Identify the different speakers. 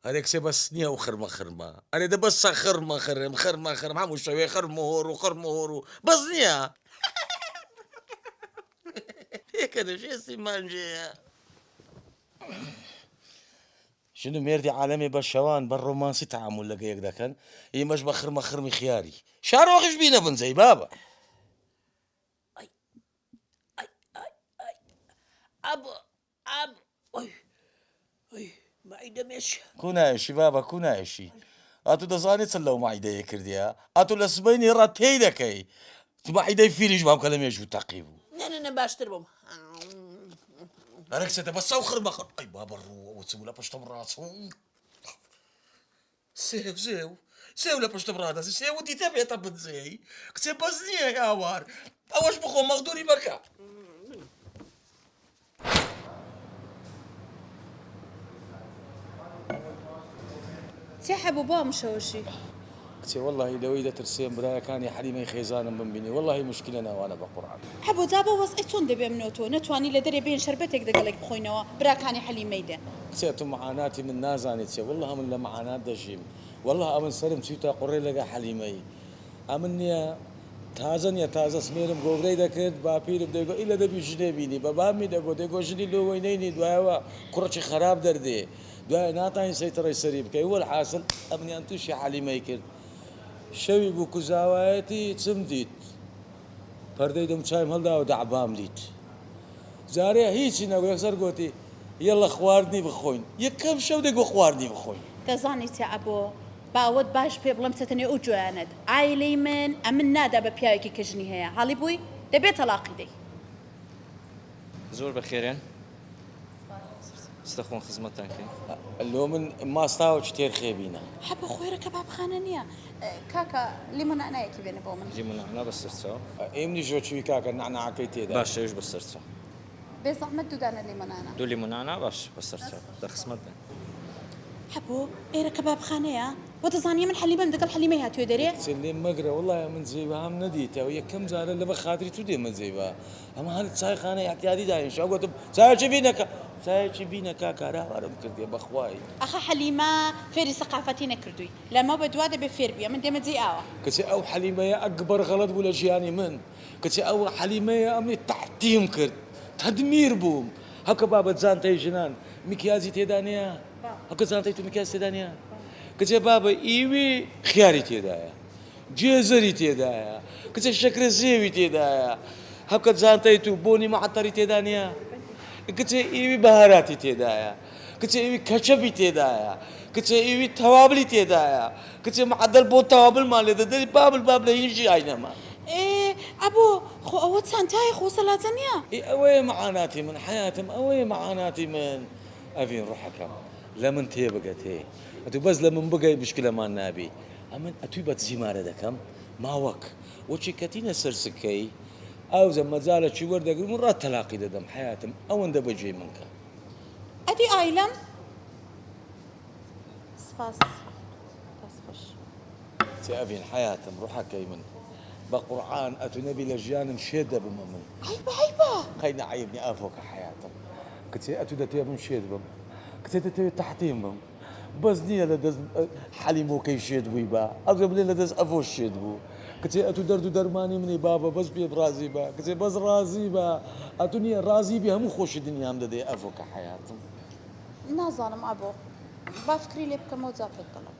Speaker 1: هذيك سي بس نية وخرمة خرمة، أنا ده بس خرمة خرم خرمة خرم عمو شوية خرمهورو خرمهورو بس نية. هيك أنا شو اسمي مانجي. شنو ميردي عالمي بالشوان بالرومانسي تعامل لقيك ده كان هي مش بخرمة خرمي خياري شعر وخش بينا بن زي بابا. أي أي أي أي أبو أبو أي أي معدة مش كونايشي بابا كونايشي أتو دزاني تسلو معدة يكرديا أتو لسبيني راتي دكي معدة فيليش باب كلام يجو تقيبو.
Speaker 2: نه باشتر بم.
Speaker 1: أنا كسيت بس أخر مخر أي بابا الرو وتسوي لا باش تمراس سيو لا باش تمراس سيو دي تبي تبن زي كسيت بس يا وار أواش بخو مغدوري بكا.
Speaker 3: سحبوا بابا مشوشي.
Speaker 1: كتي والله لو إذا ترسيم برايا كان يا حليمي خيزانا من بيني والله مشكلة وأنا بقرآن.
Speaker 3: حبوا دابا وصيتون دبي منوتو نتواني لدري بين شربتك دقلك بخوينوا براكاني حلي ميدا.
Speaker 1: كتي معاناتي من نازانيتي والله من لمعانات دجيم والله أمن سلم سيتا قري لقى حليمي أمني تازن يا تازه سميرم گوگري دكت باپير بديگو إلا دبي جنبيني بابامي دگو جني لو وينيني دواوا كرچ خراب دردي دوا ناتاين سيطري سريب كي هو الحاصل أمني أنتوشي حليمي كر شوي بو كزاواتي تسمديت پردي دم چايم هل داو دعبام ليت زاري هيچ نگو يكسر گوتي يلا خواردني بخوين يكم شو دگو خواردني بخوين
Speaker 3: دزاني تي أبو باود باش في بلمستني أوجواند عائلي من أمن نادا ببيايكي كجني هي هالي بوي دبي طلاقي دي
Speaker 4: زور بخيرين استخون خدمتك
Speaker 1: اللي من ما استاو كتير خيبينا
Speaker 3: حب أخوي ركب خانانية كاكا ليمون أنا يكي بين بومن
Speaker 4: جيمونا أنا بس سرتسا
Speaker 1: امني جو تشوي كاكا نعنا عكيتي ده
Speaker 4: باش يوش بس سرتسا
Speaker 3: بس أحمد دودانا ليمون أنا
Speaker 4: دولي منانا باش بس سرتسا ده خدمتك
Speaker 3: حبو إيه ركب خانية وتزاني من حليمة من دقل حليمة هاتو يدري
Speaker 1: سلم مقرا والله من زيبها هم نديته ويا كم زال اللي بخاطري تودي من زيبها اما هل تساي خانه يحكي هذه داين شو قلت ساي بينك كاكا راه كردي بخواي
Speaker 3: أخا حليمة فيري ثقافتي نكردوي لما بدوادة بفير بيا من ديما زي آوا
Speaker 1: كتي او حليمه يا اكبر غلط ولا جياني من كتي او حليمه يا امني تحتيم كرد تدمير بوم هكا بابا زانتي جنان مكيازي تيدانيا هكا زانتي تو مكياز تيدانيا كتي بابا ايوي خياري تيدايا جيزري تيدايا كتي شكر زيوي تيدايا هكا زانتي تو بوني معطري تيدانيا كتي ايوي بهاراتي تيدايا كتي ايوي كاتشبي تيدايا كتي ايوي توابلي تيدايا كتي معدل بو توابل مالي ده باب لا يجي اينما
Speaker 3: إيه أبو خو أود سانتاي خو سلازنيا
Speaker 1: إيه اوي معاناتي من حياتهم اوي معاناتي من افين روحك لمن تي بقت هي اتو بس لمن بقى مشكله ما نابي امن اتو بتزي دكم ما وك وشي كاتينا سرسكي او زما زالت شي ورده مرات تلاقي دم حياتهم او اند بجي منك
Speaker 3: أدي آيلم سباس تصفش
Speaker 1: تي افين حياتهم روحك من بقرآن اتو نبي لجيان مشيد بمن
Speaker 3: عيبة
Speaker 1: خينا عيبني افوك حياتهم كتي اتو دتي مشيد بم كتي دتي تحتيم بم بس نية لدز حليمو كي شيد بيبا أقرب لي لدز أفوش شيد بو كتي أتو دردو درماني مني بابا بس بي برازي با كتي بس رازي با أتو نية رازي بي همو خوش الدنيا هم دي أفو كحياتهم
Speaker 3: نظالم أبو بفكري لي بكم وزاف الطلب